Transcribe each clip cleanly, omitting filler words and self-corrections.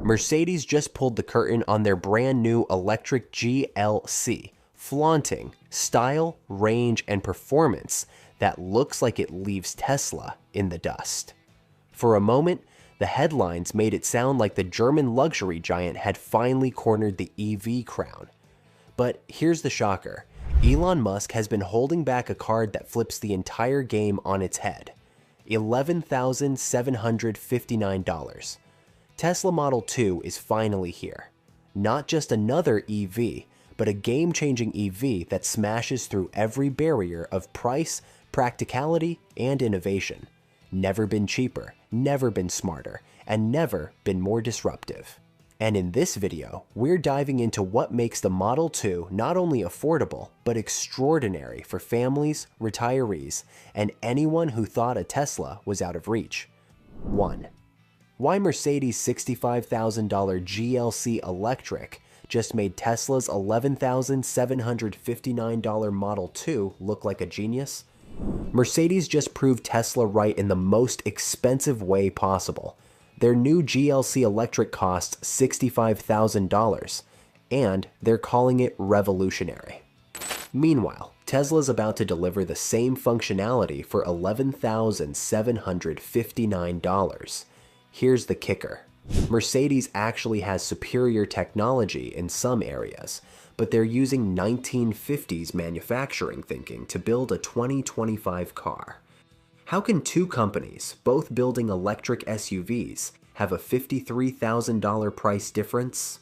Mercedes just pulled the curtain on their brand new electric GLC, flaunting style, range, and performance that looks like it leaves Tesla in the dust. For a moment, the headlines made it sound like the German luxury giant had finally cornered the EV crown. But here's the shocker. Elon Musk has been holding back a card that flips the entire game on its head. $11,759. Tesla Model 2 is finally here. Not just another EV, but a game-changing EV that smashes through every barrier of price, practicality, and innovation. Never been cheaper, never been smarter, and never been more disruptive. And in this video, we're diving into what makes the Model 2 not only affordable, but extraordinary for families, retirees, and anyone who thought a Tesla was out of reach. 1. Why Mercedes' $65,000 GLC electric just made Tesla's $11,759 Model 2 look like a genius? Mercedes just proved Tesla right in the most expensive way possible. Their new GLC electric costs $65,000, and they're calling it revolutionary. Meanwhile, Tesla's about to deliver the same functionality for $11,759. Here's the kicker. Mercedes actually has superior technology in some areas, but they're using 1950s manufacturing thinking to build a 2025 car. How can two companies, both building electric SUVs, have a $53,000 price difference?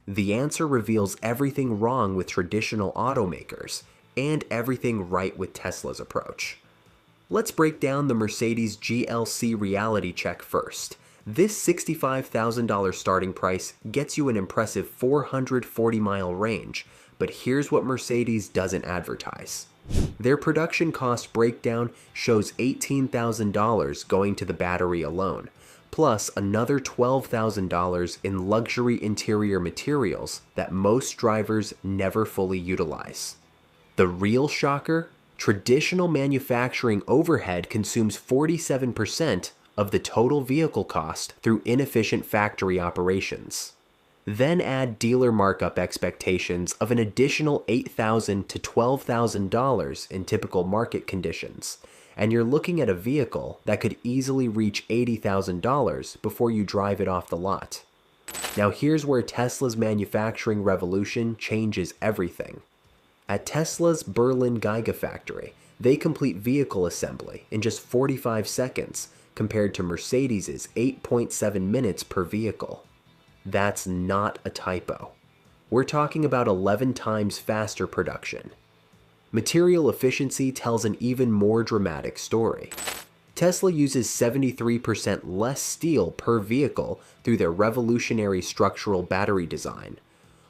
The answer reveals everything wrong with traditional automakers and everything right with Tesla's approach. Let's break down the Mercedes GLC reality check first. This $65,000 starting price gets you an impressive 440-mile range, but here's what Mercedes doesn't advertise. Their production cost breakdown shows $18,000 going to the battery alone, plus another $12,000 in luxury interior materials that most drivers never fully utilize. The real shocker? Traditional manufacturing overhead consumes 47% of the total vehicle cost through inefficient factory operations. Then add dealer markup expectations of an additional $8,000 to $12,000 in typical market conditions, and you're looking at a vehicle that could easily reach $80,000 before you drive it off the lot. Now here's where Tesla's manufacturing revolution changes everything. At Tesla's Berlin Gigafactory, they complete vehicle assembly in just 45 seconds compared to Mercedes's 8.7 minutes per vehicle. That's not a typo. We're talking about 11 times faster production. Material efficiency tells an even more dramatic story. Tesla uses 73% less steel per vehicle through their revolutionary structural battery design,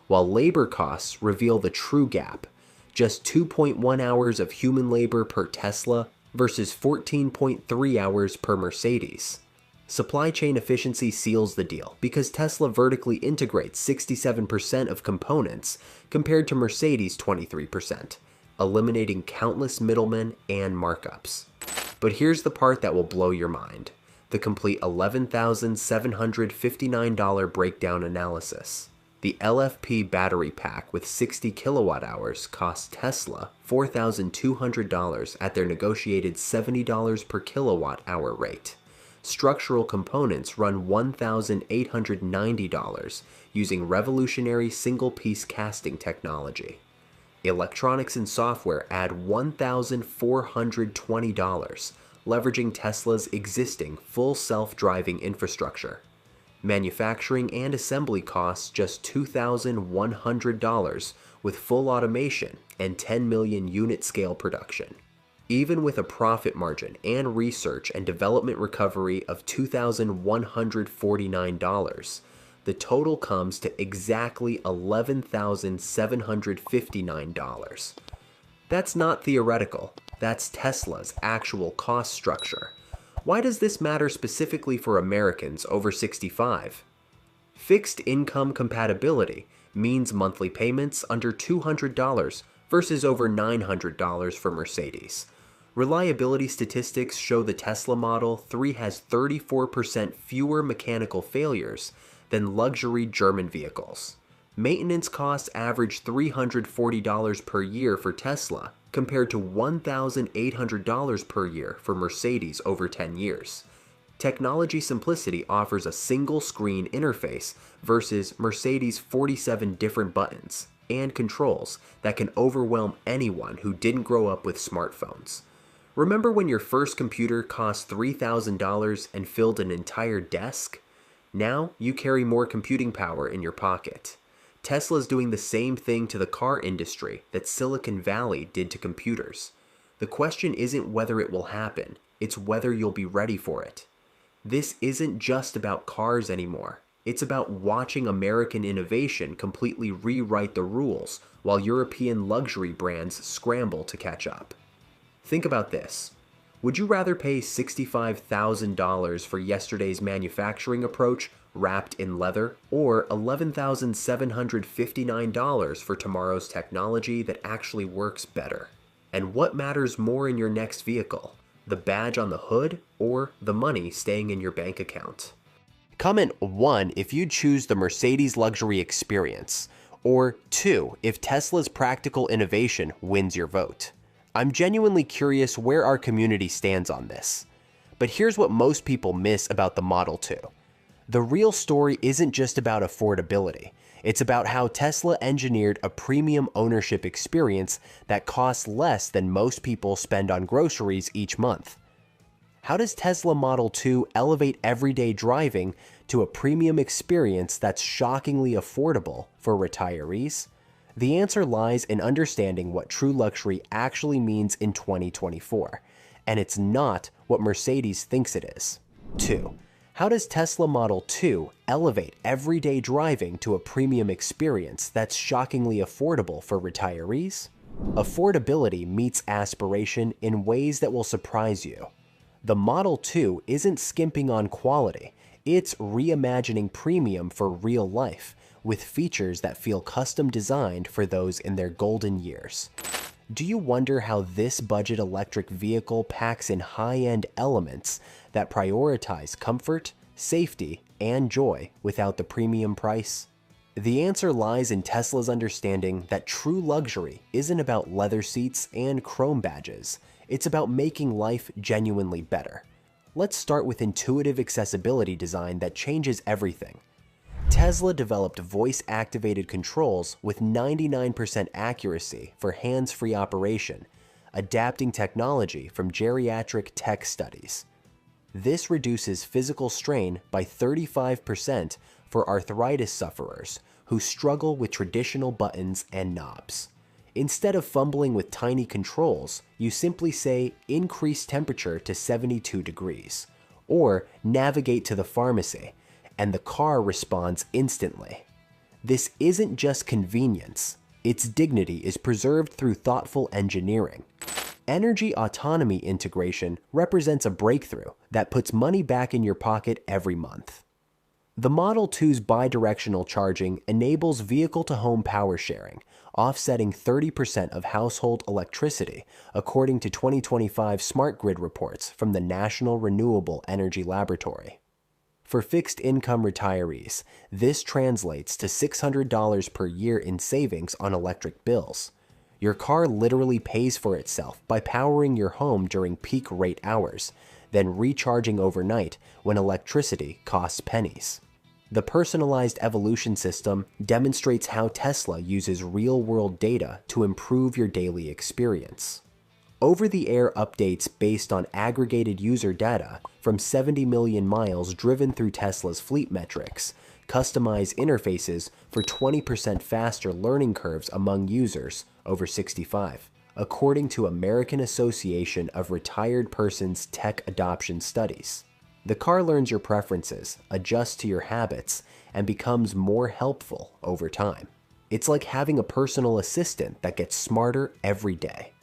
while labor costs reveal the true gap, just 2.1 hours of human labor per Tesla versus 14.3 hours per Mercedes. Supply chain efficiency seals the deal because Tesla vertically integrates 67% of components compared to Mercedes' 23%, eliminating countless middlemen and markups. But here's the part that will blow your mind: the complete $11,759 breakdown analysis. The LFP battery pack with 60 kilowatt hours costs Tesla $4,200 at their negotiated $70 per kilowatt hour rate. Structural components run $1,890 using revolutionary single-piece casting technology. Electronics and software add $1,420, leveraging Tesla's existing full self-driving infrastructure. Manufacturing and assembly costs just $2,100 with full automation and 10 million unit scale production. Even with a profit margin and research and development recovery of $2,149, the total comes to exactly $11,759. That's not theoretical, that's Tesla's actual cost structure. Why does this matter specifically for Americans over 65? Fixed income compatibility means monthly payments under $200 versus over $900 for Mercedes. Reliability statistics show the Tesla Model 3 has 34% fewer mechanical failures than luxury German vehicles. Maintenance costs average $340 per year for Tesla, compared to $1,800 per year for Mercedes over 10 years. Technology simplicity offers a single screen interface versus Mercedes' 47 different buttons and controls that can overwhelm anyone who didn't grow up with smartphones. Remember when your first computer cost $3,000 and filled an entire desk? Now you carry more computing power in your pocket. Tesla's doing the same thing to the car industry that Silicon Valley did to computers. The question isn't whether it will happen, it's whether you'll be ready for it. This isn't just about cars anymore. It's about watching American innovation completely rewrite the rules while European luxury brands scramble to catch up. Think about this. Would you rather pay $65,000 for yesterday's manufacturing approach wrapped in leather, or $11,759 for tomorrow's technology that actually works better? And what matters more in your next vehicle? The badge on the hood, or the money staying in your bank account? Comment 1 if you'd choose the Mercedes luxury experience, or 2 if Tesla's practical innovation wins your vote. I'm genuinely curious where our community stands on this. But here's what most people miss about the Model 2. The real story isn't just about affordability. It's about how Tesla engineered a premium ownership experience that costs less than most people spend on groceries each month. How does Tesla Model 2 elevate everyday driving to a premium experience that's shockingly affordable for retirees? The answer lies in understanding what true luxury actually means in 2024, and it's not what Mercedes thinks it is. 2. How does Tesla Model 2 elevate everyday driving to a premium experience that's shockingly affordable for retirees? Affordability meets aspiration in ways that will surprise you. The Model 2 isn't skimping on quality, it's reimagining premium for real life, with features that feel custom designed for those in their golden years. Do you wonder how this budget electric vehicle packs in high-end elements that prioritize comfort, safety, and joy without the premium price? The answer lies in Tesla's understanding that true luxury isn't about leather seats and chrome badges. It's about making life genuinely better. Let's start with intuitive accessibility design that changes everything. Tesla developed voice-activated controls with 99% accuracy for hands-free operation, adapting technology from geriatric tech studies. This reduces physical strain by 35% for arthritis sufferers who struggle with traditional buttons and knobs. Instead of fumbling with tiny controls, you simply say increase temperature to 72 degrees, or navigate to the pharmacy, and the car responds instantly. This isn't just convenience, its dignity is preserved through thoughtful engineering. Energy autonomy integration represents a breakthrough that puts money back in your pocket every month. The Model 2's bidirectional charging enables vehicle-to-home power sharing, offsetting 30% of household electricity, according to 2025 smart grid reports from the National Renewable Energy Laboratory. For fixed-income retirees, this translates to $600 per year in savings on electric bills. Your car literally pays for itself by powering your home during peak rate hours, then recharging overnight when electricity costs pennies. The Personalized Evolution System demonstrates how Tesla uses real-world data to improve your daily experience. Over-the-air updates based on aggregated user data from 70 million miles driven through Tesla's fleet metrics customize interfaces for 20% faster learning curves among users over 65, according to American Association of Retired Persons Tech Adoption Studies. The car learns your preferences, adjusts to your habits, and becomes more helpful over time. It's like having a personal assistant that gets smarter every day.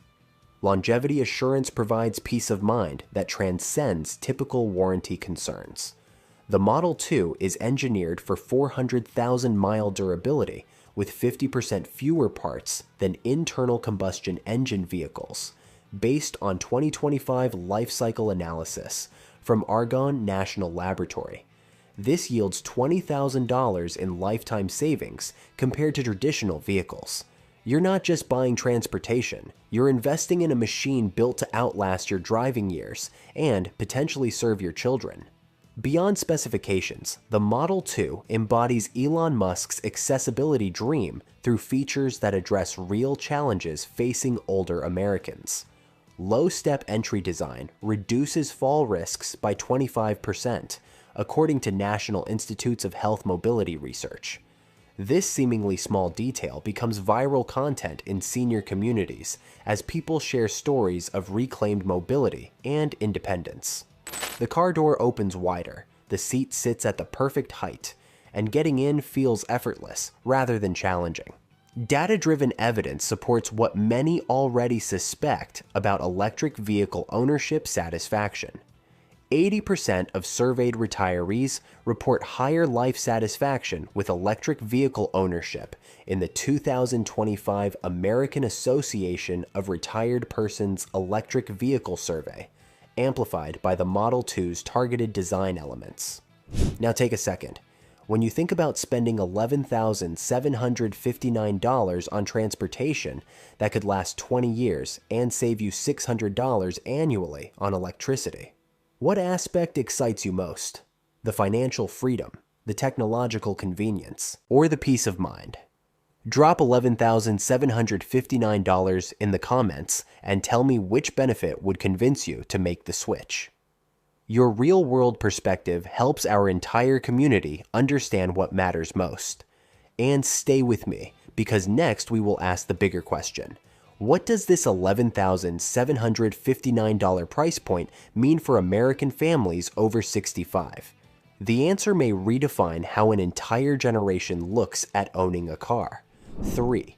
Longevity assurance provides peace of mind that transcends typical warranty concerns. The Model 2 is engineered for 400,000-mile durability with 50% fewer parts than internal combustion engine vehicles, based on 2025 life cycle analysis from Argonne National Laboratory. This yields $20,000 in lifetime savings compared to traditional vehicles. You're not just buying transportation, you're investing in a machine built to outlast your driving years and potentially serve your children. Beyond specifications, the Model 2 embodies Elon Musk's accessibility dream through features that address real challenges facing older Americans. Low-step entry design reduces fall risks by 25%, according to National Institutes of Health Mobility research. This seemingly small detail becomes viral content in senior communities as people share stories of reclaimed mobility and independence. The car door opens wider, the seat sits at the perfect height, and getting in feels effortless rather than challenging. Data-driven evidence supports what many already suspect about electric vehicle ownership satisfaction. 80% of surveyed retirees report higher life satisfaction with electric vehicle ownership in the 2025 American Association of Retired Persons Electric Vehicle Survey, amplified by the Model 2's targeted design elements. Now take a second. When you think about spending $11,759 on transportation that could last 20 years and save you $600 annually on electricity, what aspect excites you most? The financial freedom, the technological convenience, or the peace of mind? Drop $11,759 in the comments and tell me which benefit would convince you to make the switch. Your real-world perspective helps our entire community understand what matters most. And stay with me, because next we will ask the bigger question. What does this $11,759 price point mean for American families over 65? The answer may redefine how an entire generation looks at owning a car. 3.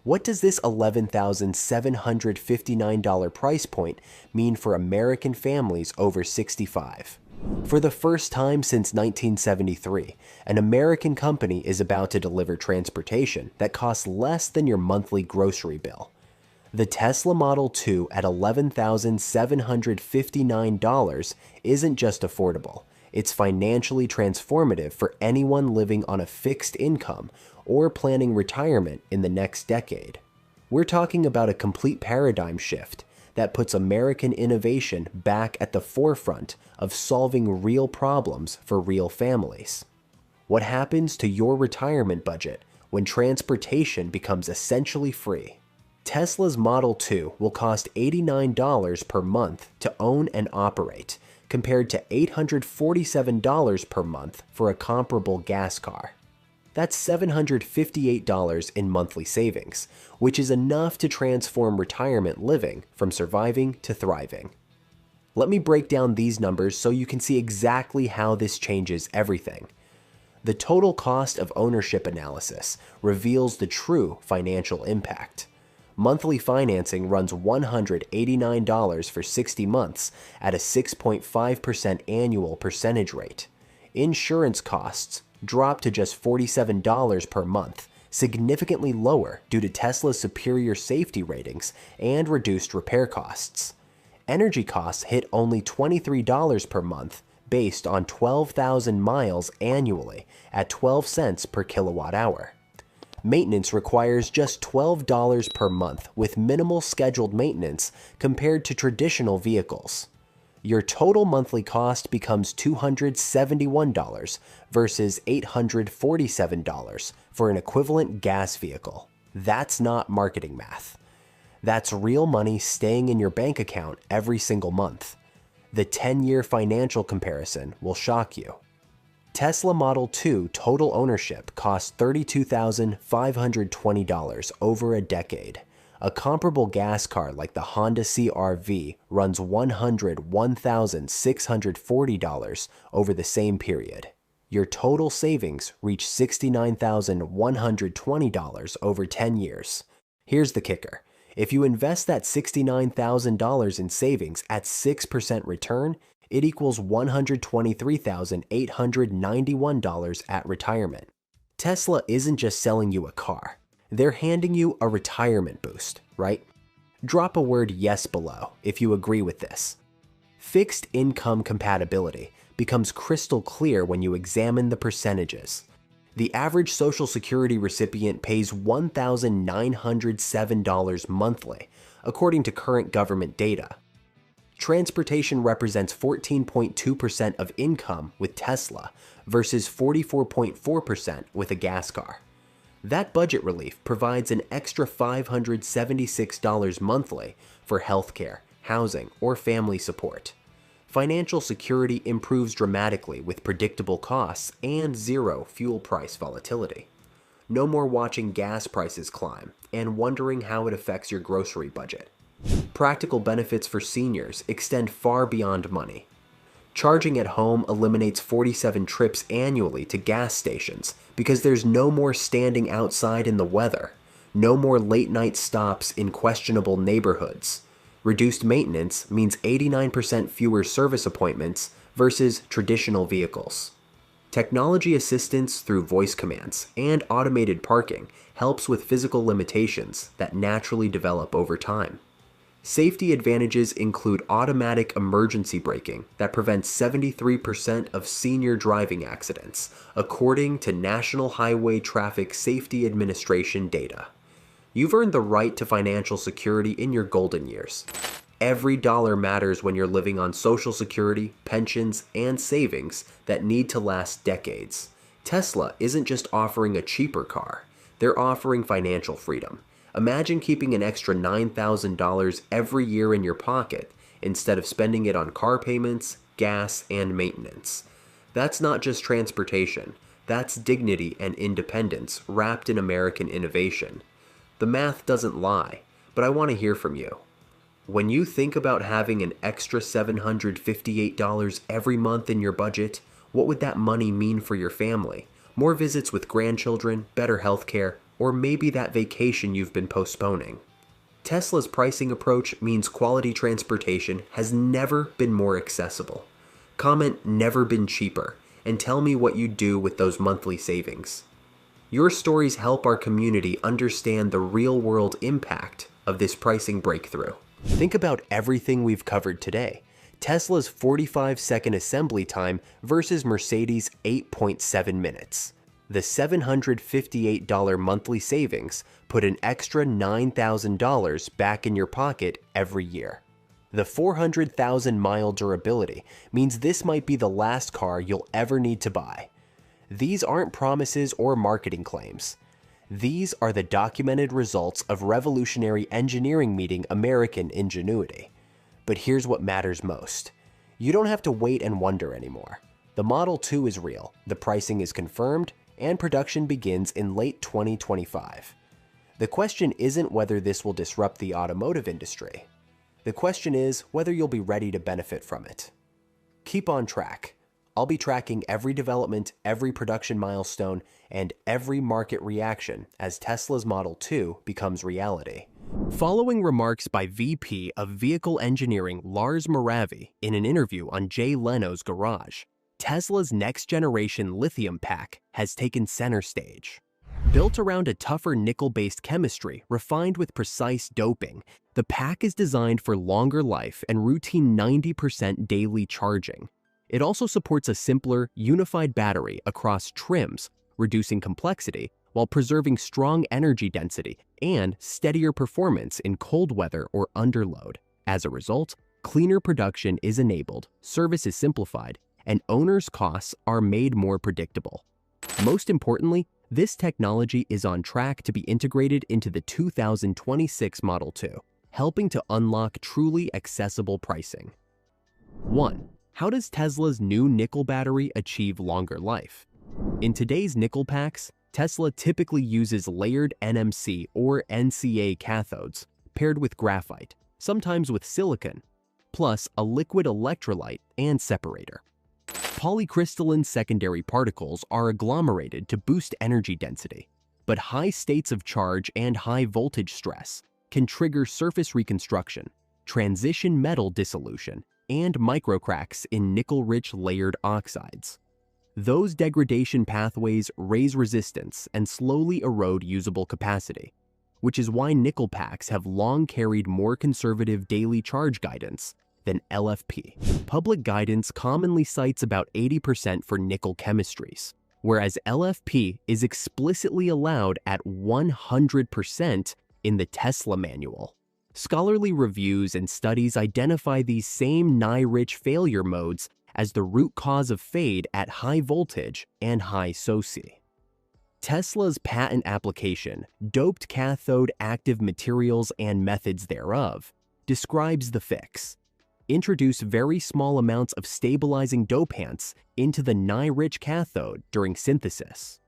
What does this $11,759 price point mean for American families over 65? For the first time since 1973, an American company is about to deliver transportation that costs less than your monthly grocery bill. The Tesla Model 2 at $11,759 isn't just affordable, it's financially transformative for anyone living on a fixed income or planning retirement in the next decade. We're talking about a complete paradigm shift that puts American innovation back at the forefront of solving real problems for real families. What happens to your retirement budget when transportation becomes essentially free? Tesla's Model 2 will cost $89 per month to own and operate, compared to $847 per month for a comparable gas car. That's $758 in monthly savings, which is enough to transform retirement living from surviving to thriving. Let me break down these numbers so you can see exactly how this changes everything. The total cost of ownership analysis reveals the true financial impact. Monthly financing runs $189 for 60 months at a 6.5% annual percentage rate. Insurance costs drop to just $47 per month, significantly lower due to Tesla's superior safety ratings and reduced repair costs. Energy costs hit only $23 per month based on 12,000 miles annually at 12 cents per kilowatt hour. Maintenance requires just $12 per month with minimal scheduled maintenance compared to traditional vehicles. Your total monthly cost becomes $271 versus $847 for an equivalent gas vehicle. That's not marketing math. That's real money staying in your bank account every single month. The 10-year financial comparison will shock you. Tesla Model 2 total ownership costs $32,520 over a decade. A comparable gas car like the Honda CR-V runs $101,640 over the same period. Your total savings reach $69,120 over 10 years. Here's the kicker. If you invest that $69,000 in savings at 6% return, it equals $123,891 at retirement. Tesla isn't just selling you a car. They're handing you a retirement boost, right? Drop a word yes below if you agree with this. Fixed income compatibility becomes crystal clear when you examine the percentages. The average Social Security recipient pays $1,907 monthly, according to current government data. Transportation represents 14.2% of income with Tesla versus 44.4% with a gas car. That budget relief provides an extra $576 monthly for healthcare, housing, or family support. Financial security improves dramatically with predictable costs and zero fuel price volatility. No more watching gas prices climb and wondering how it affects your grocery budget. Practical benefits for seniors extend far beyond money. Charging at home eliminates 47 trips annually to gas stations because there's no more standing outside in the weather, no more late-night stops in questionable neighborhoods. Reduced maintenance means 89% fewer service appointments versus traditional vehicles. Technology assistance through voice commands and automated parking helps with physical limitations that naturally develop over time. Safety advantages include automatic emergency braking that prevents 73% of senior driving accidents, according to National Highway Traffic Safety Administration data. You've earned the right to financial security in your golden years. Every dollar matters when you're living on Social Security, pensions, and savings that need to last decades. Tesla isn't just offering a cheaper car, they're offering financial freedom. Imagine keeping an extra $9,000 every year in your pocket instead of spending it on car payments, gas, and maintenance. That's not just transportation, that's dignity and independence wrapped in American innovation. The math doesn't lie, but I want to hear from you. When you think about having an extra $758 every month in your budget, what would that money mean for your family? More visits with grandchildren, better healthcare, or maybe that vacation you've been postponing. Tesla's pricing approach means quality transportation has never been more accessible. Comment "never been cheaper" and tell me what you do with those monthly savings. Your stories help our community understand the real-world impact of this pricing breakthrough. Think about everything we've covered today. Tesla's 45-second assembly time versus Mercedes' 8.7 minutes. The $758 monthly savings put an extra $9,000 back in your pocket every year. The 400,000-mile durability means this might be the last car you'll ever need to buy. These aren't promises or marketing claims. These are the documented results of revolutionary engineering meeting American ingenuity. But here's what matters most. You don't have to wait and wonder anymore. The Model 2 is real, the pricing is confirmed, and production begins in late 2025. The question isn't whether this will disrupt the automotive industry. The question is whether you'll be ready to benefit from it. Keep on track. I'll be tracking every development, every production milestone, and every market reaction as Tesla's Model 2 becomes reality. Following remarks by VP of Vehicle Engineering Lars Moravy in an interview on Jay Leno's Garage, Tesla's next-generation lithium pack has taken center stage. Built around a tougher nickel-based chemistry refined with precise doping, the pack is designed for longer life and routine 90% daily charging. It also supports a simpler, unified battery across trims, reducing complexity while preserving strong energy density and steadier performance in cold weather or underload. As a result, cleaner production is enabled, service is simplified, and owners' costs are made more predictable. Most importantly, this technology is on track to be integrated into the 2026 Model 2, helping to unlock truly accessible pricing. 1. How does Tesla's new nickel battery achieve longer life? In today's nickel packs, Tesla typically uses layered NMC or NCA cathodes paired with graphite, sometimes with silicon, plus a liquid electrolyte and separator. Polycrystalline secondary particles are agglomerated to boost energy density, but high states of charge and high voltage stress can trigger surface reconstruction, transition metal dissolution, and microcracks in nickel-rich layered oxides. Those degradation pathways raise resistance and slowly erode usable capacity, which is why nickel packs have long carried more conservative daily charge guidance than LFP. Public guidance commonly cites about 80% for nickel chemistries, whereas LFP is explicitly allowed at 100% in the Tesla manual. Scholarly reviews and studies identify these same Nye-rich failure modes as the root cause of fade at high voltage and high SOC. Tesla's patent application, Doped Cathode Active Materials and Methods Thereof, describes the fix. Introduce very small amounts of stabilizing dopants into the Nye-rich cathode during synthesis.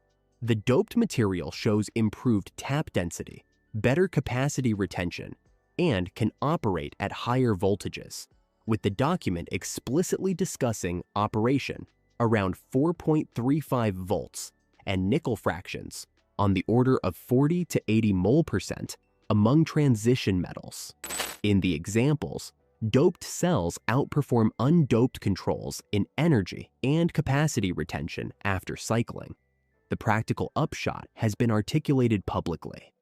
The doped material shows improved tap density, better capacity retention, and can operate at higher voltages, with the document explicitly discussing operation around 4.35 volts and nickel fractions on the order of 40 to 80 mole% among transition metals. In the examples, doped cells outperform undoped controls in energy and capacity retention after cycling. The practical upshot has been articulated publicly.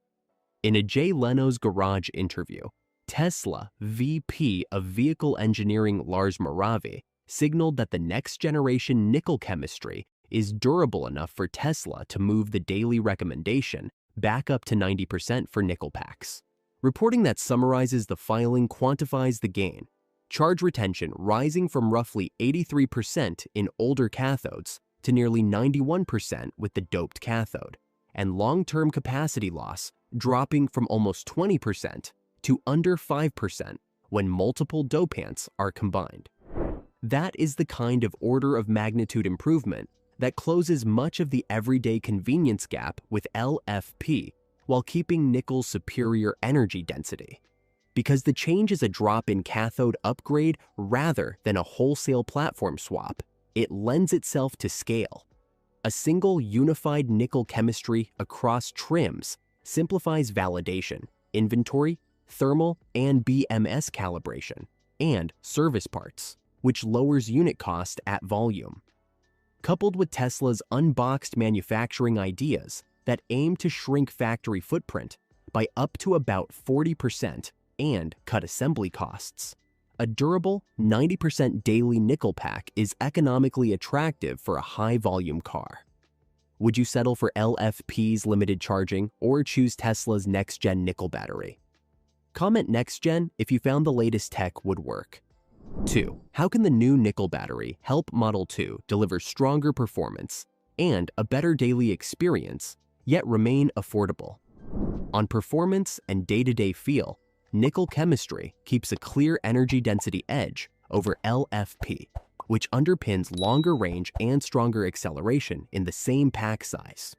In a Jay Leno's Garage interview, Tesla VP of Vehicle Engineering Lars Moravi signaled that the next-generation nickel chemistry is durable enough for Tesla to move the daily recommendation back up to 90% for nickel packs. Reporting that summarizes the filing quantifies the gain, charge retention rising from roughly 83% in older cathodes to nearly 91% with the doped cathode, and long-term capacity loss dropping from almost 20% to under 5% when multiple dopants are combined. That is the kind of order of magnitude improvement that closes much of the everyday convenience gap with LFP while keeping nickel's superior energy density. Because the change is a drop in cathode upgrade rather than a wholesale platform swap, it lends itself to scale. A single unified nickel chemistry across trims simplifies validation, inventory, thermal and BMS calibration, and service parts, which lowers unit cost at volume. Coupled with Tesla's unboxed manufacturing ideas that aim to shrink factory footprint by up to about 40% and cut assembly costs, a durable 90% daily nickel pack is economically attractive for a high-volume car. Would you settle for LFP's limited charging or choose Tesla's next-gen nickel battery? Comment next-gen if you found the latest tech would work. 2. How can the new nickel battery help Model 2 deliver stronger performance and a better daily experience, yet remain affordable? On performance and day-to-day feel, nickel chemistry keeps a clear energy density edge over LFP, which underpins longer range and stronger acceleration in the same pack size.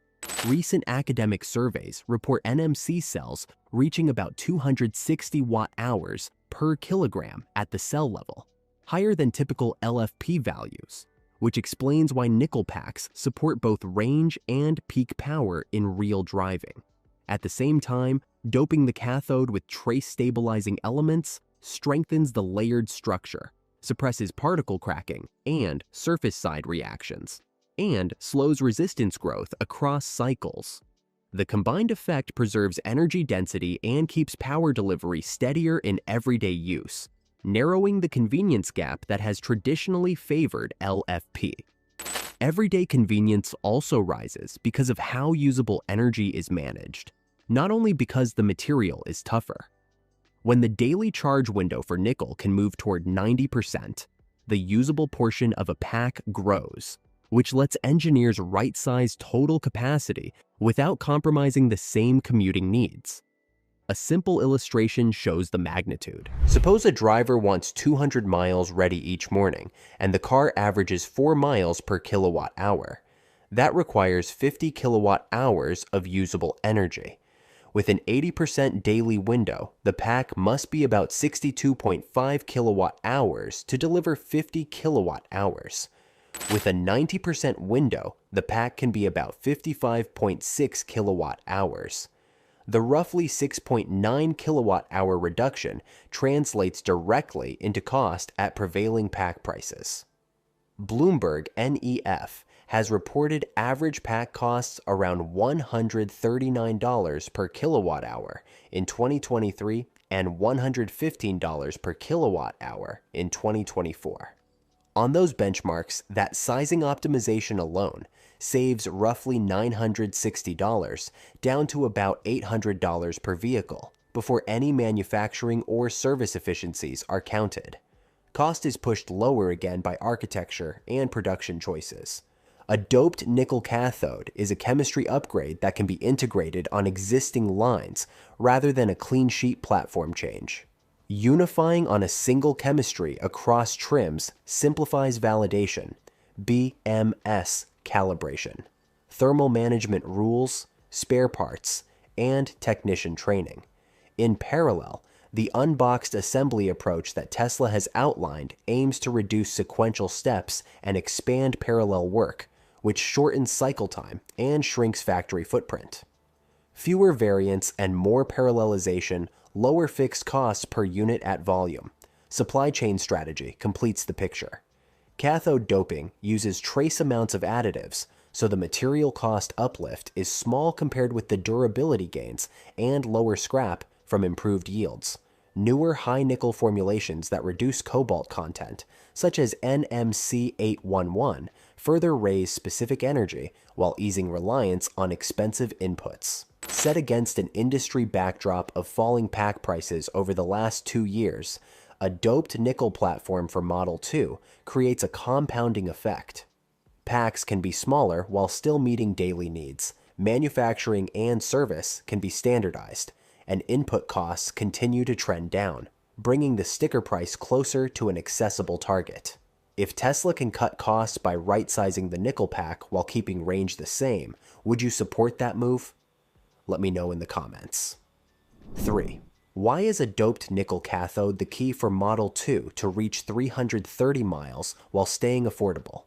Recent academic surveys report NMC cells reaching about 260 watt-hours per kilogram at the cell level, higher than typical LFP values, which explains why nickel packs support both range and peak power in real driving. At the same time, doping the cathode with trace stabilizing elements strengthens the layered structure, suppresses particle cracking and surface side reactions, and slows resistance growth across cycles. The combined effect preserves energy density and keeps power delivery steadier in everyday use, narrowing the convenience gap that has traditionally favored LFP. Everyday convenience also rises because of how usable energy is managed, not only because the material is tougher. When the daily charge window for nickel can move toward 90%, the usable portion of a pack grows, which lets engineers right-size total capacity without compromising the same commuting needs. A simple illustration shows the magnitude. Suppose a driver wants 200 miles ready each morning, and the car averages 4 miles per kilowatt hour. That requires 50 kilowatt hours of usable energy. With an 80% daily window, the pack must be about 62.5 kilowatt hours to deliver 50 kilowatt hours. With a 90% window, the pack can be about 55.6 kilowatt hours. The roughly 6.9 kilowatt hour reduction translates directly into cost at prevailing pack prices. Bloomberg NEF has reported average pack costs around $139 per kilowatt hour in 2023 and $115 per kilowatt hour in 2024. On those benchmarks, that sizing optimization alone saves roughly $960 down to about $800 per vehicle before any manufacturing or service efficiencies are counted. Cost is pushed lower again by architecture and production choices. A doped nickel cathode is a chemistry upgrade that can be integrated on existing lines rather than a clean sheet platform change. Unifying on a single chemistry across trims simplifies validation, BMS calibration, thermal management rules, spare parts, and technician training. In parallel, the unboxed assembly approach that Tesla has outlined aims to reduce sequential steps and expand parallel work, which shortens cycle time and shrinks factory footprint. Fewer variants and more parallelization lower fixed costs per unit at volume. Supply chain strategy completes the picture. Cathode doping uses trace amounts of additives, so the material cost uplift is small compared with the durability gains and lower scrap from improved yields. Newer high-nickel formulations that reduce cobalt content, such as NMC811, further raise specific energy while easing reliance on expensive inputs. Set against an industry backdrop of falling pack prices over the last 2 years, a doped nickel platform for Model 2 creates a compounding effect. Packs can be smaller while still meeting daily needs. Manufacturing and service can be standardized, and input costs continue to trend down, bringing the sticker price closer to an accessible target. If Tesla can cut costs by right-sizing the nickel pack while keeping range the same, would you support that move? Let me know in the comments. 3. Why is a doped nickel cathode the key for Model 2 to reach 330 miles while staying affordable?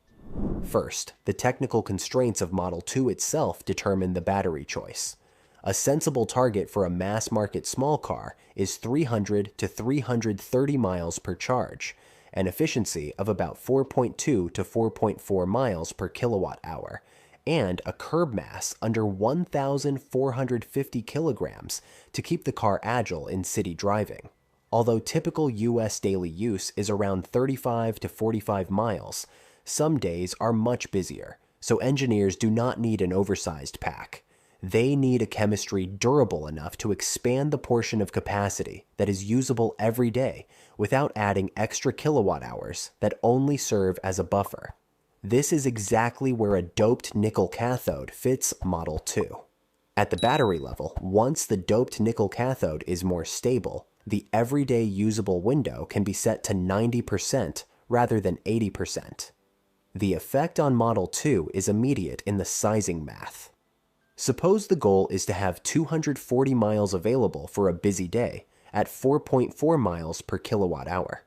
First, the technical constraints of Model 2 itself determine the battery choice. A sensible target for a mass-market small car is 300 to 330 miles per charge, an efficiency of about 4.2 to 4.4 miles per kilowatt hour, and a curb mass under 1,450 kilograms to keep the car agile in city driving. Although typical US daily use is around 35 to 45 miles, some days are much busier, so engineers do not need an oversized pack. They need a chemistry durable enough to expand the portion of capacity that is usable every day without adding extra kilowatt hours that only serve as a buffer. This is exactly where a doped nickel cathode fits Model 2. At the battery level, once the doped nickel cathode is more stable, the everyday usable window can be set to 90% rather than 80%. The effect on Model 2 is immediate in the sizing math. Suppose the goal is to have 240 miles available for a busy day at 4.4 miles per kilowatt hour.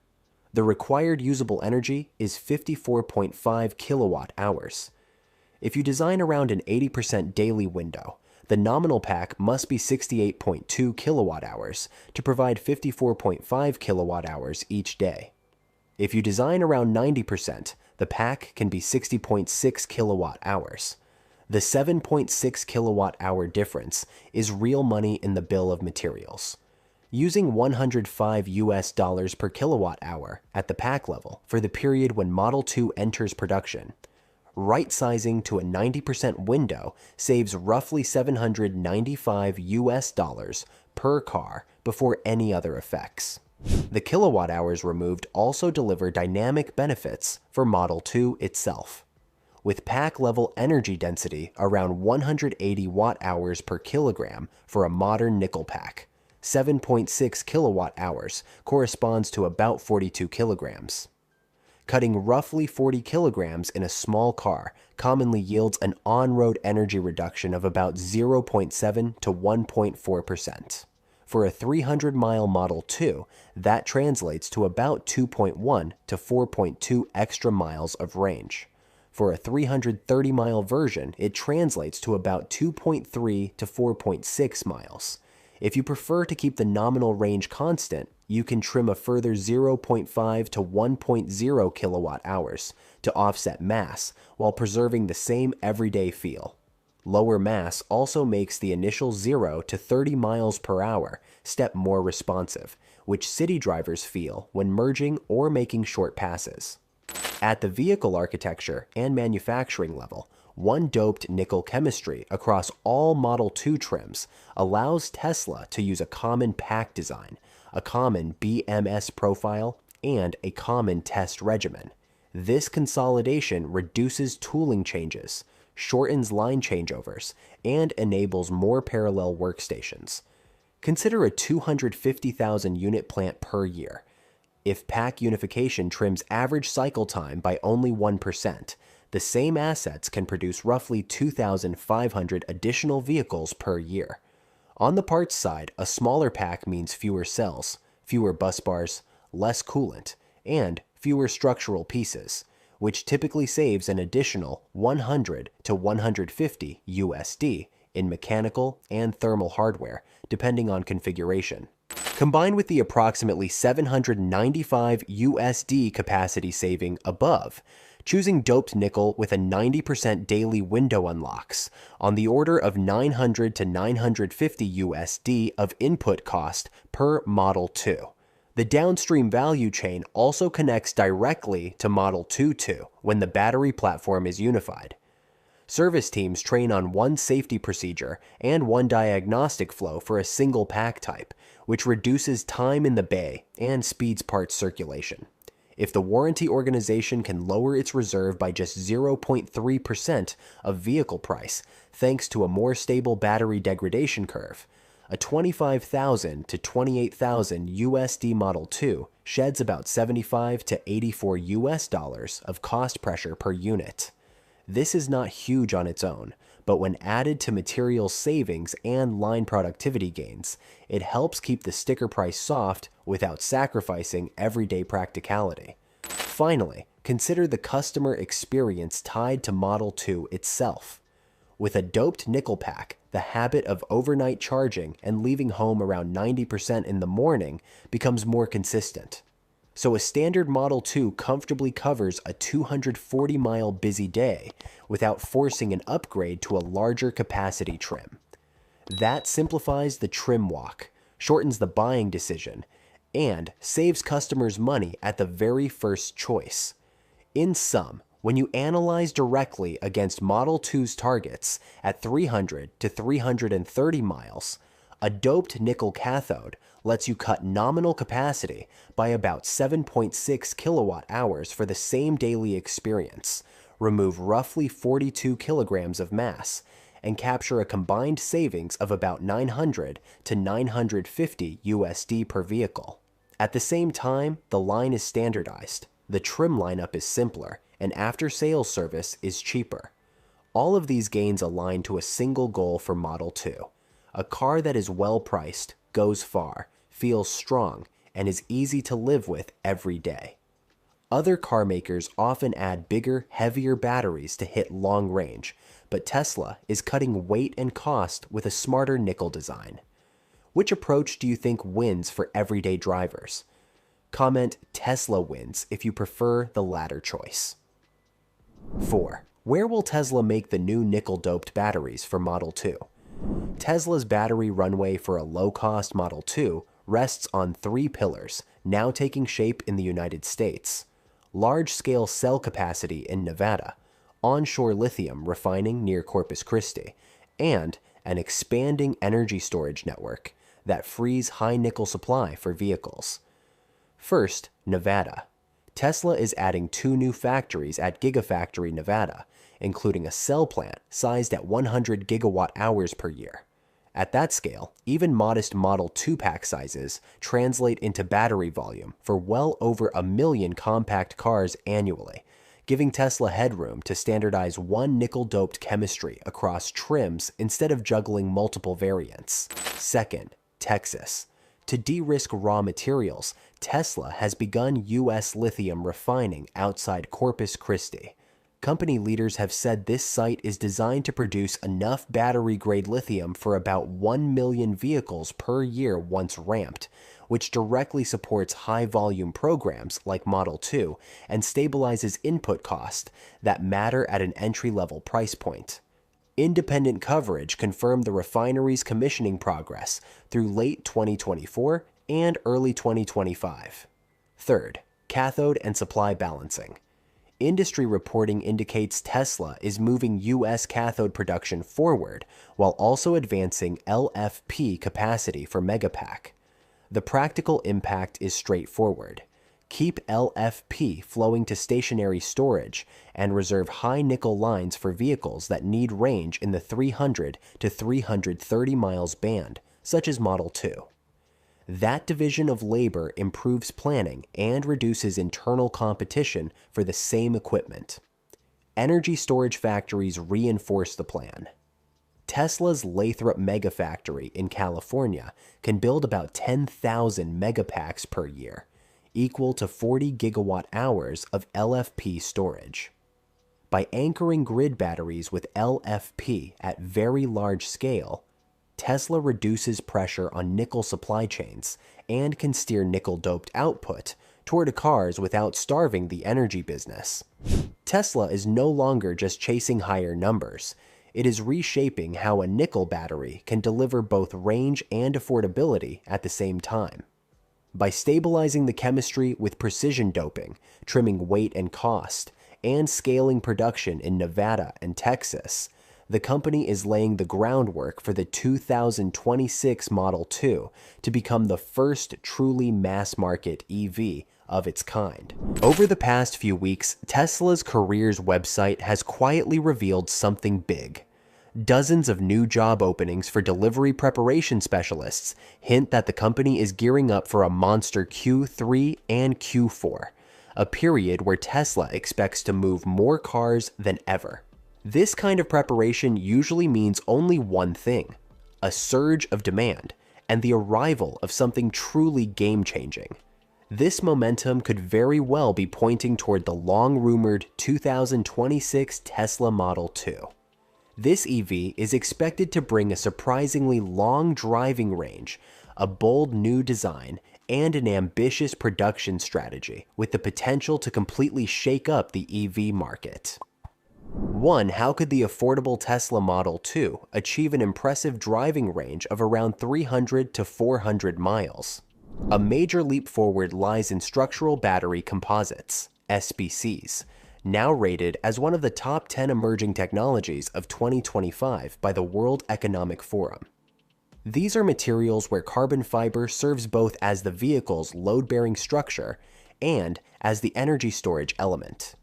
The required usable energy is 54.5 kilowatt hours. If you design around an 80% daily window, the nominal pack must be 68.2 kilowatt hours to provide 54.5 kilowatt hours each day. If you design around 90%, the pack can be 60.6 kilowatt hours. The 7.6 kilowatt hour difference is real money in the bill of materials. Using $105 per kilowatt hour at the pack level for the period when Model 2 enters production, right-sizing to a 90% window saves roughly $795 per car before any other effects. The kilowatt hours removed also deliver dynamic benefits for Model 2 itself. With pack-level energy density around 180 watt-hours per kilogram for a modern nickel pack, 7.6 kilowatt-hours corresponds to about 42 kilograms. Cutting roughly 40 kilograms in a small car commonly yields an on-road energy reduction of about 0.7 to 1.4%. For a 300-mile Model 2, that translates to about 2.1 to 4.2 extra miles of range. For a 330-mile version, it translates to about 2.3 to 4.6 miles. If you prefer to keep the nominal range constant, you can trim a further 0.5 to 1.0 kilowatt hours to offset mass while preserving the same everyday feel. Lower mass also makes the initial 0 to 30 miles per hour step more responsive, which city drivers feel when merging or making short passes. At the vehicle architecture and manufacturing level, one doped nickel chemistry across all Model 2 trims allows Tesla to use a common pack design, a common BMS profile, and a common test regimen. This consolidation reduces tooling changes, shortens line changeovers, and enables more parallel workstations. Consider a 250,000 unit plant per year. If pack unification trims average cycle time by only 1%, the same assets can produce roughly 2,500 additional vehicles per year. On the parts side, a smaller pack means fewer cells, fewer bus bars, less coolant, and fewer structural pieces, which typically saves an additional 100 to 150 USD in mechanical and thermal hardware, depending on configuration. Combined with the approximately 795 USD capacity saving above, choosing doped nickel with a 90% daily window unlocks on the order of 900 to 950 USD of input cost per Model 2. The downstream value chain also connects directly to Model 2 when the battery platform is unified. Service teams train on one safety procedure and one diagnostic flow for a single pack type, which reduces time in the bay and speeds parts circulation. If the warranty organization can lower its reserve by just 0.3% of vehicle price thanks to a more stable battery degradation curve, a 25,000 to 28,000 USD Model 2 sheds about 75 to 84 US dollars of cost pressure per unit. This is not huge on its own, but when added to material savings and line productivity gains, it helps keep the sticker price soft without sacrificing everyday practicality. Finally, consider the customer experience tied to Model 2 itself. With a doped nickel pack, the habit of overnight charging and leaving home around 90% in the morning becomes more consistent. So a standard Model 2 comfortably covers a 240-mile busy day without forcing an upgrade to a larger capacity trim. That simplifies the trim walk, shortens the buying decision, and saves customers money at the very first choice. In sum, when you analyze directly against Model 2's targets at 300 to 330 miles, a doped nickel cathode lets you cut nominal capacity by about 7.6 kilowatt hours for the same daily experience, remove roughly 42 kilograms of mass, and capture a combined savings of about 900 to 950 USD per vehicle. At the same time, the line is standardized, the trim lineup is simpler, and after-sales service is cheaper. All of these gains align to a single goal for Model 2, a car that is well-priced, goes far, feels strong, and is easy to live with every day. Other car makers often add bigger, heavier batteries to hit long range, but Tesla is cutting weight and cost with a smarter nickel design. Which approach do you think wins for everyday drivers? Comment Tesla wins if you prefer the latter choice. 4. Where will Tesla make the new nickel-doped batteries for Model 2? Tesla's battery runway for a low-cost Model 2 rests on 3 pillars, now taking shape in the United States: large-scale cell capacity in Nevada, onshore lithium refining near Corpus Christi, and an expanding energy storage network that frees high nickel supply for vehicles. First, Nevada. Tesla is adding 2 new factories at Gigafactory Nevada, including a cell plant sized at 100 gigawatt hours per year. At that scale, even modest Model 2 pack sizes translate into battery volume for well over 1 million compact cars annually, giving Tesla headroom to standardize one nickel-doped chemistry across trims instead of juggling multiple variants. Second, Texas. To de-risk raw materials, Tesla has begun U.S. lithium refining outside Corpus Christi. Company leaders have said this site is designed to produce enough battery-grade lithium for about 1 million vehicles per year once ramped, which directly supports high-volume programs like Model 2 and stabilizes input costs that matter at an entry-level price point. Independent coverage confirmed the refinery's commissioning progress through late 2024 and early 2025. Third, cathode and supply balancing. Industry reporting indicates Tesla is moving U.S. cathode production forward while also advancing LFP capacity for Megapack. The practical impact is straightforward. Keep LFP flowing to stationary storage and reserve high nickel lines for vehicles that need range in the 300 to 330 miles band, such as Model 2. That division of labor improves planning and reduces internal competition for the same equipment. Energy storage factories reinforce the plan. Tesla's Lathrop Megafactory in California can build about 10,000 megapacks per year, equal to 40 gigawatt hours of LFP storage. By anchoring grid batteries with LFP at very large scale, Tesla reduces pressure on nickel supply chains and can steer nickel-doped output toward cars without starving the energy business. Tesla is no longer just chasing higher numbers. It is reshaping how a nickel battery can deliver both range and affordability at the same time. By stabilizing the chemistry with precision doping, trimming weight and cost, and scaling production in Nevada and Texas, the company is laying the groundwork for the 2026 Model 2 to become the first truly mass-market EV of its kind. Over the past few weeks, Tesla's careers website has quietly revealed something big. Dozens of new job openings for delivery preparation specialists hint that the company is gearing up for a monster Q3 and Q4, a period where Tesla expects to move more cars than ever. This kind of preparation usually means only one thing: a surge of demand and the arrival of something truly game-changing. This momentum could very well be pointing toward the long-rumored 2026 Tesla Model 2. This EV is expected to bring a surprisingly long driving range, a bold new design, and an ambitious production strategy with the potential to completely shake up the EV market. 1. How could the affordable Tesla Model 2 achieve an impressive driving range of around 300 to 400 miles? A major leap forward lies in structural battery composites, SBCs, now rated as one of the top 10 emerging technologies of 2025 by the World Economic Forum. These are materials where carbon fiber serves both as the vehicle's load-bearing structure and as the energy storage element.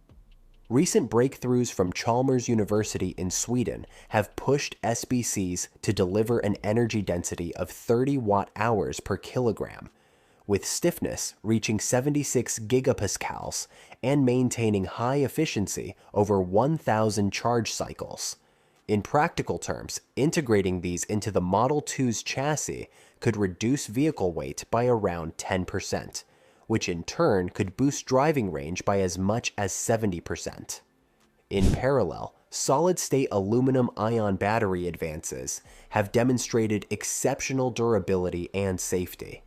Recent breakthroughs from Chalmers University in Sweden have pushed SBCs to deliver an energy density of 30 watt-hours per kilogram, with stiffness reaching 76 gigapascals and maintaining high efficiency over 1,000 charge cycles. In practical terms, integrating these into the Model 2's chassis could reduce vehicle weight by around 10%. Which in turn could boost driving range by as much as 70%. In parallel, solid-state aluminum-ion battery advances have demonstrated exceptional durability and safety.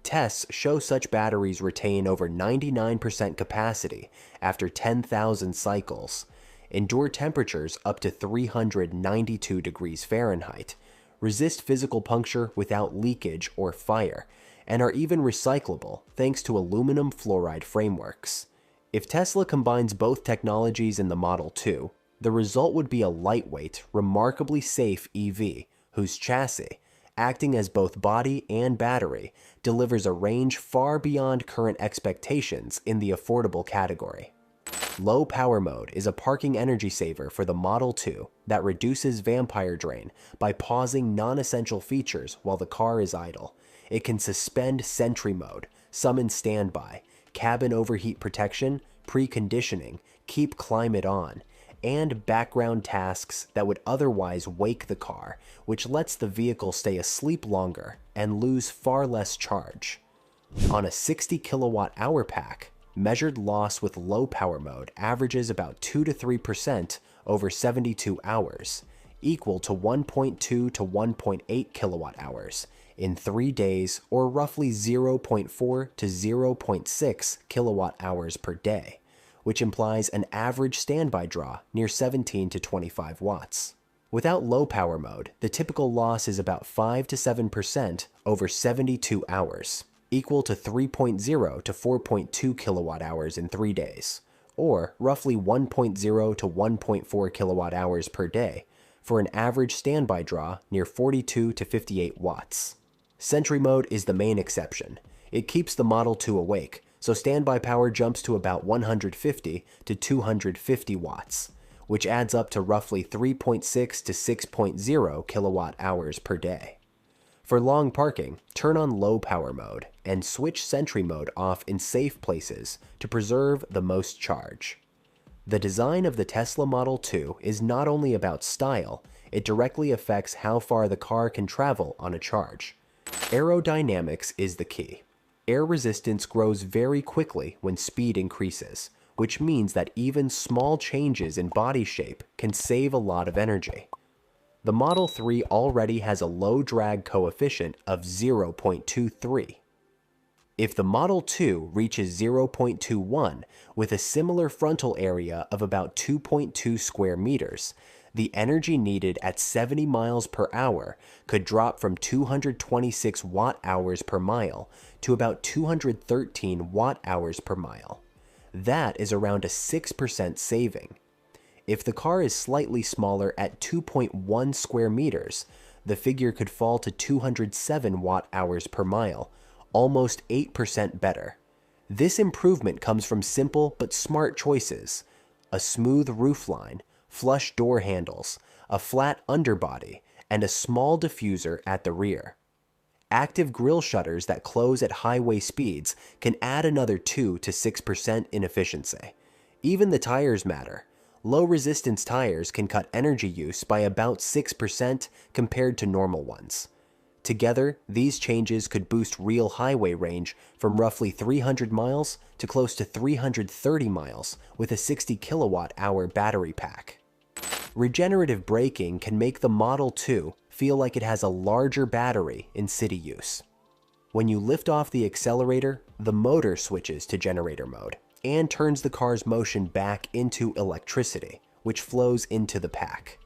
Tests show such batteries retain over 99% capacity after 10,000 cycles, endure temperatures up to 392 degrees Fahrenheit, resist physical puncture without leakage or fire, and are even recyclable thanks to aluminum fluoride frameworks. If Tesla combines both technologies in the Model 2, the result would be a lightweight, remarkably safe EV whose chassis, acting as both body and battery, delivers a range far beyond current expectations in the affordable category. Low power mode is a parking energy saver for the Model 2 that reduces vampire drain by pausing non-essential features while the car is idle. It can suspend Sentry mode, summon standby, cabin overheat protection, preconditioning, keep climate on, and background tasks that would otherwise wake the car, which lets the vehicle stay asleep longer and lose far less charge. On a 60 kilowatt-hour pack, measured loss with low power mode averages about 2 to 3% over 72 hours, equal to 1.2 to 1.8 kilowatt-hours in 3 days, or roughly 0.4 to 0.6 kilowatt-hours per day, which implies an average standby draw near 17 to 25 watts. Without low power mode, the typical loss is about 5 to 7% over 72 hours, equal to 3.0 to 4.2 kilowatt hours in 3 days, or roughly 1.0 to 1.4 kilowatt hours per day, for an average standby draw near 42 to 58 watts. Sentry mode is the main exception. It keeps the Model 2 awake, so standby power jumps to about 150 to 250 watts, which adds up to roughly 3.6 to 6.0 kilowatt hours per day. For long parking, turn on low power mode and switch Sentry mode off in safe places to preserve the most charge. The design of the Tesla Model 2 is not only about style, it directly affects how far the car can travel on a charge. Aerodynamics is the key. Air resistance grows very quickly when speed increases, which means that even small changes in body shape can save a lot of energy. The Model 3 already has a low drag coefficient of 0.23. If the Model 2 reaches 0.21 with a similar frontal area of about 2.2 square meters, the energy needed at 70 miles per hour could drop from 226 watt-hours per mile to about 213 watt-hours per mile. That is around a 6% saving. If the car is slightly smaller at 2.1 square meters, the figure could fall to 207 watt-hours per mile, almost 8% better. This improvement comes from simple but smart choices: a smooth roofline, flush door handles, a flat underbody, and a small diffuser at the rear. Active grille shutters that close at highway speeds can add another 2 to 6% in efficiency. Even the tires matter. Low-resistance tires can cut energy use by about 6% compared to normal ones. Together, these changes could boost real highway range from roughly 300 miles to close to 330 miles with a 60 kilowatt-hour battery pack. Regenerative braking can make the Model 2 feel like it has a larger battery in city use. When you lift off the accelerator, the motor switches to generator mode and turns the car's motion back into electricity, which flows into the pack.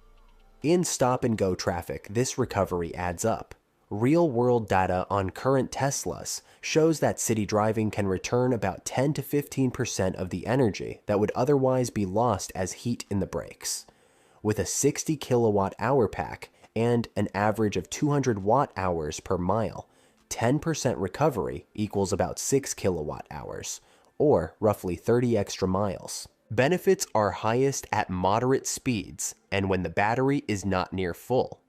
In stop-and-go traffic, this recovery adds up. Real-world data on current Teslas shows that city driving can return about 10 to 15% of the energy that would otherwise be lost as heat in the brakes. With a 60 kilowatt-hour pack and an average of 200 watt-hours per mile, 10% recovery equals about 6 kilowatt-hours, or roughly 30 extra miles. Benefits are highest at moderate speeds and when the battery is not near full.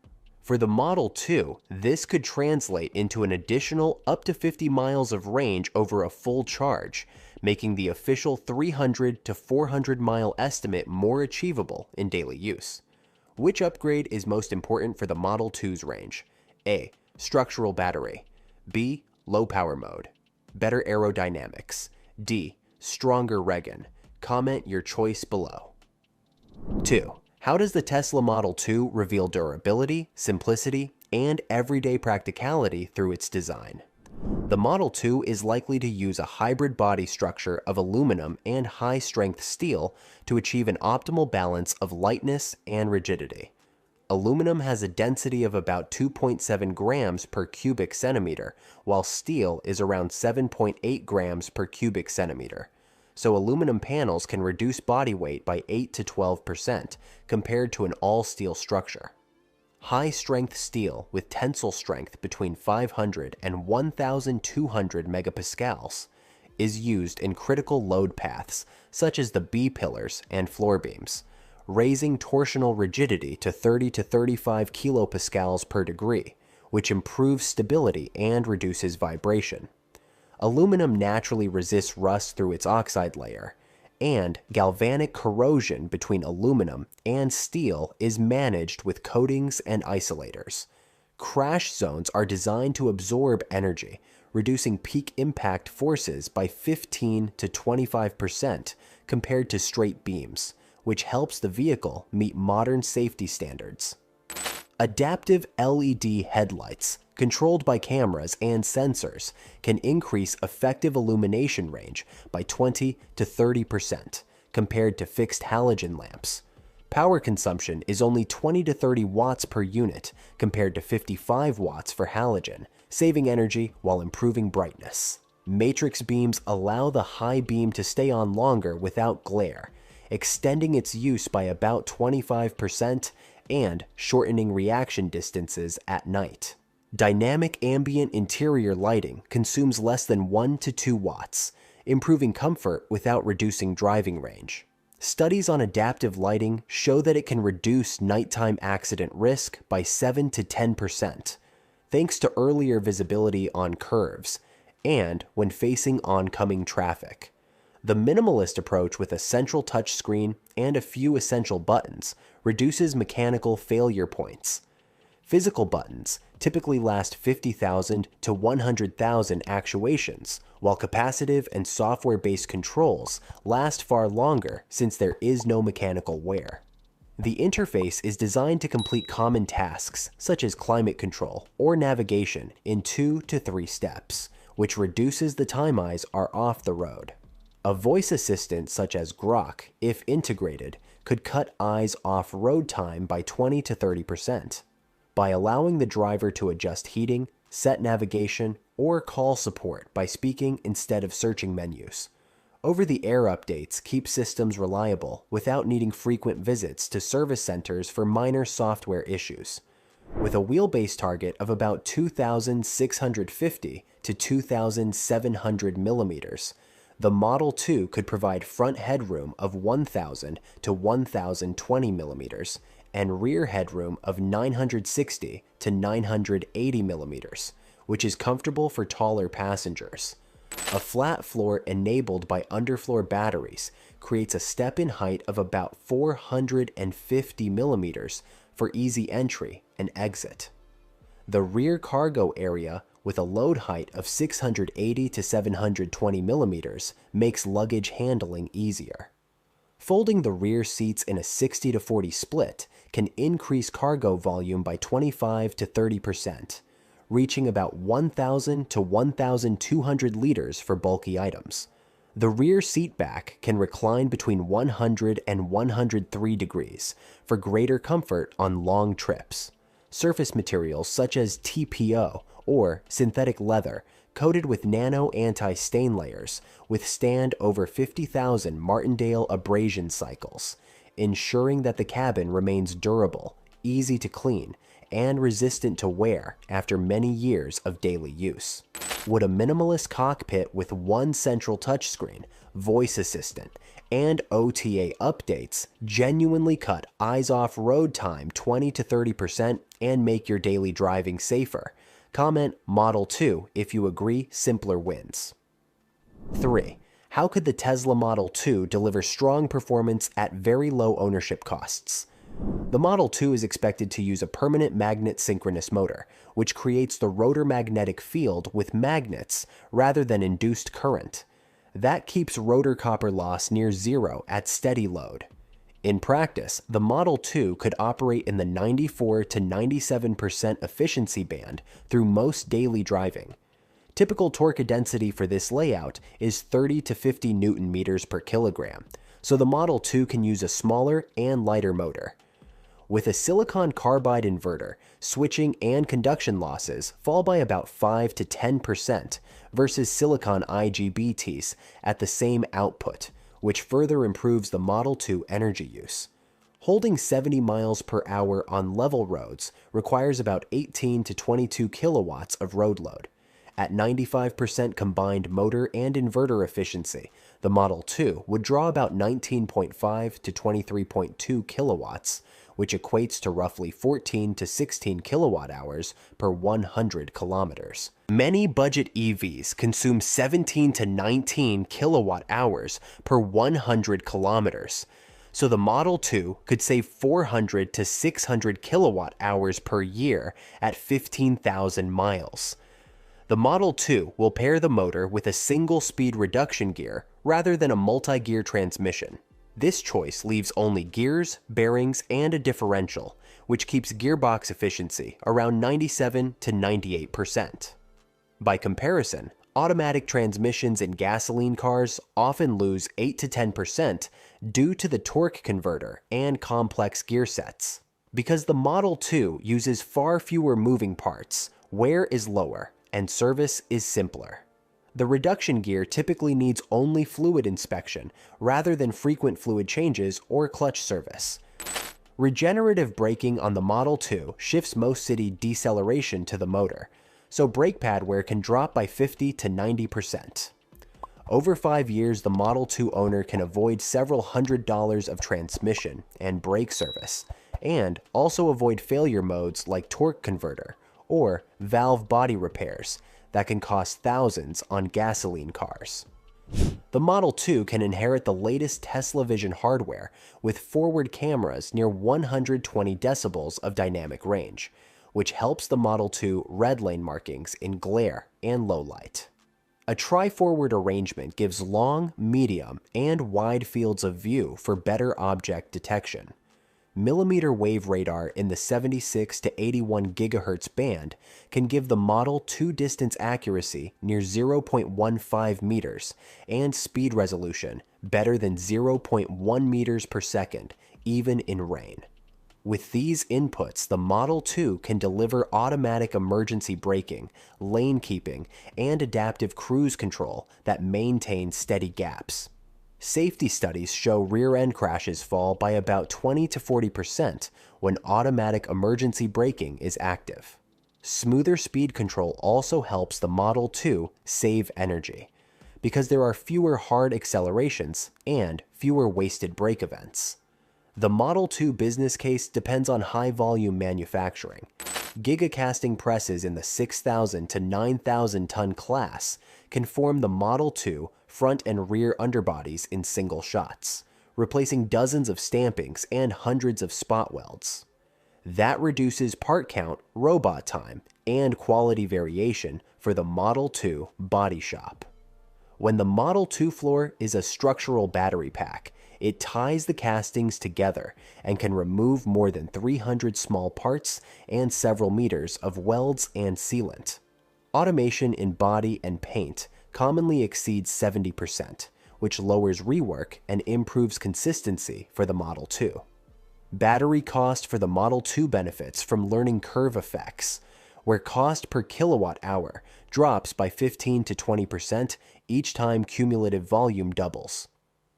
For the Model 2, this could translate into an additional up to 50 miles of range over a full charge, making the official 300 to 400 mile estimate more achievable in daily use. Which upgrade is most important for the Model 2's range? A. Structural battery. B. Low power mode. Better aerodynamics. D. Stronger regen. Comment your choice below. 2. How does the Tesla Model 2 reveal durability, simplicity, and everyday practicality through its design? The Model 2 is likely to use a hybrid body structure of aluminum and high-strength steel to achieve an optimal balance of lightness and rigidity. Aluminum has a density of about 2.7 grams per cubic centimeter, while steel is around 7.8 grams per cubic centimeter. So aluminum panels can reduce body weight by 8 to 12% compared to an all-steel structure. High-strength steel with tensile strength between 500 and 1,200 megapascals is used in critical load paths such as the B-pillars and floor beams, raising torsional rigidity to 30 to 35 kilopascals per degree, which improves stability and reduces vibration. Aluminum naturally resists rust through its oxide layer, and galvanic corrosion between aluminum and steel is managed with coatings and isolators. Crash zones are designed to absorb energy, reducing peak impact forces by 15 to 25% compared to straight beams, which helps the vehicle meet modern safety standards. Adaptive LED headlights, controlled by cameras and sensors, can increase effective illumination range by 20 to 30% compared to fixed halogen lamps. Power consumption is only 20 to 30 watts per unit compared to 55 watts for halogen, saving energy while improving brightness. Matrix beams allow the high beam to stay on longer without glare, extending its use by about 25% and shortening reaction distances at night. Dynamic ambient interior lighting consumes less than 1 to 2 watts, improving comfort without reducing driving range. Studies on adaptive lighting show that it can reduce nighttime accident risk by 7 to 10%, thanks to earlier visibility on curves and when facing oncoming traffic. The minimalist approach with a central touchscreen and a few essential buttons reduces mechanical failure points. Physical buttons typically last 50,000 to 100,000 actuations, while capacitive and software-based controls last far longer since there is no mechanical wear. The interface is designed to complete common tasks such as climate control or navigation in 2 to 3 steps, which reduces the time eyes are off the road. A voice assistant such as Grok, if integrated, could cut eyes off road time by 20 to 30%. By allowing the driver to adjust heating, set navigation, or call support by speaking instead of searching menus. Over-the-air updates keep systems reliable without needing frequent visits to service centers for minor software issues. With a wheelbase target of about 2,650 to 2,700 millimeters, the Model 2 could provide front headroom of 1,000 to 1,020 millimeters and rear headroom of 960 to 980 millimeters, which is comfortable for taller passengers. A flat floor enabled by underfloor batteries creates a step in height of about 450 millimeters for easy entry and exit. The rear cargo area with a load height of 680 to 720 millimeters makes luggage handling easier. Folding the rear seats in a 60 to 40 split can increase cargo volume by 25 to 30%, reaching about 1,000 to 1,200 liters for bulky items. The rear seat back can recline between 100 and 103 degrees for greater comfort on long trips. Surface materials such as TPO or synthetic leather coated with nano anti-stain layers withstand over 50,000 Martindale abrasion cycles, ensuring that the cabin remains durable, easy to clean, and resistant to wear after many years of daily use. Would a minimalist cockpit with one central touchscreen, voice assistant, and OTA updates genuinely cut eyes-off road time 20 to 30% and make your daily driving safer? Comment Model 2 if you agree simpler wins. 3. How could the Tesla Model 2 deliver strong performance at very low ownership costs? The Model 2 is expected to use a permanent magnet synchronous motor, which creates the rotor magnetic field with magnets rather than induced current. That keeps rotor copper loss near zero at steady load. In practice, the Model 2 could operate in the 94 to 97% efficiency band through most daily driving. Typical torque density for this layout is 30 to 50 Newton meters per kilogram, so the Model 2 can use a smaller and lighter motor. With a silicon carbide inverter, switching and conduction losses fall by about 5 to 10% versus silicon IGBTs at the same output, which further improves the Model 2 energy use. Holding 70 miles per hour on level roads requires about 18 to 22 kilowatts of road load. At 95% combined motor and inverter efficiency, the Model 2 would draw about 19.5 to 23.2 kilowatts, which equates to roughly 14 to 16 kilowatt hours per 100 kilometers. Many budget EVs consume 17 to 19 kilowatt hours per 100 kilometers, so the Model 2 could save 400 to 600 kilowatt hours per year at 15,000 miles. The Model 2 will pair the motor with a single-speed reduction gear rather than a multi-gear transmission. This choice leaves only gears, bearings, and a differential, which keeps gearbox efficiency around 97 to 98%. By comparison, Automatic transmissions in gasoline cars often lose 8 to 10% due to the torque converter and complex gear sets. Because the Model 2 uses far fewer moving parts, wear is lower and service is simpler. The reduction gear typically needs only fluid inspection rather than frequent fluid changes or clutch service. Regenerative braking on the Model 2 shifts most city deceleration to the motor, so brake pad wear can drop by 50 to 90%. Over 5 years, the Model 2 owner can avoid several $100s of transmission and brake service, and also avoid failure modes like torque converter or valve body repairs that can cost thousands on gasoline cars. The Model 2 can inherit the latest Tesla Vision hardware with forward cameras near 120 decibels of dynamic range, which helps the Model 2 red lane markings in glare and low light. A tri-forward arrangement gives long, medium, and wide fields of view for better object detection. Millimeter wave radar in the 76 to 81 GHz band can give the Model 2 distance accuracy near 0.15 meters and speed resolution better than 0.1 meters per second, even in rain. With these inputs, the Model 2 can deliver automatic emergency braking, lane keeping, and adaptive cruise control that maintain steady gaps. Safety studies show rear-end crashes fall by about 20 to 40% when automatic emergency braking is active. Smoother speed control also helps the Model 2 save energy, because there are fewer hard accelerations and fewer wasted brake events. The Model 2 business case depends on high-volume manufacturing. Gigacasting presses in the 6,000 to 9,000 ton class can form the Model 2 front and rear underbodies in single shots, replacing dozens of stampings and hundreds of spot welds. That reduces part count, robot time, and quality variation for the Model 2 body shop. When the Model 2 floor is a structural battery pack, it ties the castings together and can remove more than 300 small parts and several meters of welds and sealant. Automation in body and paint commonly exceeds 70%, which lowers rework and improves consistency for the Model 2. Battery cost for the Model 2 benefits from learning curve effects, where cost per kilowatt hour drops by 15 to 20% each time cumulative volume doubles.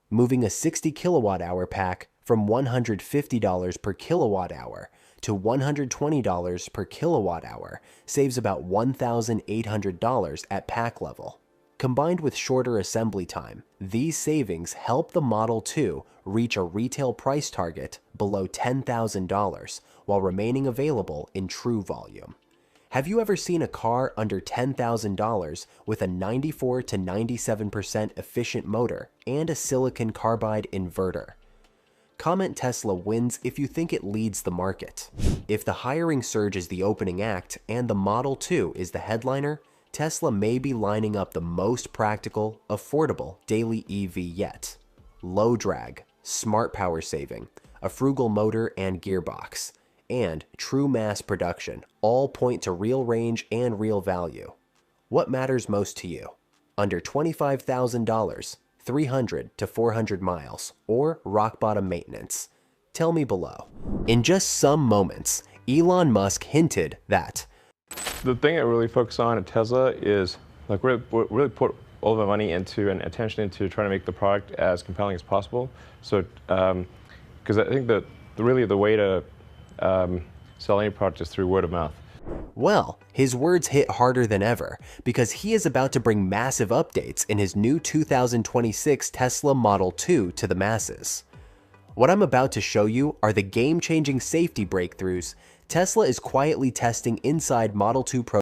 Moving a 60 kilowatt hour pack from $150 per kilowatt hour to $120 per kilowatt hour saves about $1,800 at pack level. Combined with shorter assembly time, these savings help the Model 2 reach a retail price target below $10,000 while remaining available in true volume. Have you ever seen a car under $10,000 with a 94 to 97% efficient motor and a silicon carbide inverter? Comment Tesla wins if you think it leads the market. If the hiring surge is the opening act and the Model 2 is the headliner, Tesla may be lining up the most practical, affordable daily EV yet. Low drag, smart power saving, a frugal motor and gearbox, and true mass production all point to real range and real value. What matters most to you? Under $25,000, 300 to 400 miles, or rock bottom maintenance? Tell me below. In just some moments, Elon Musk hinted that the thing I really focus on at Tesla is like really put all of our money into and attention into trying to make the product as compelling as possible. So, because I think that really the way to sell any product is through word of mouth. Well, his words hit harder than ever because he is about to bring massive updates in his new 2026 Tesla Model 2 to the masses. What I'm about to show you are the game-changing safety breakthroughs Tesla is quietly testing inside Model 2 Pro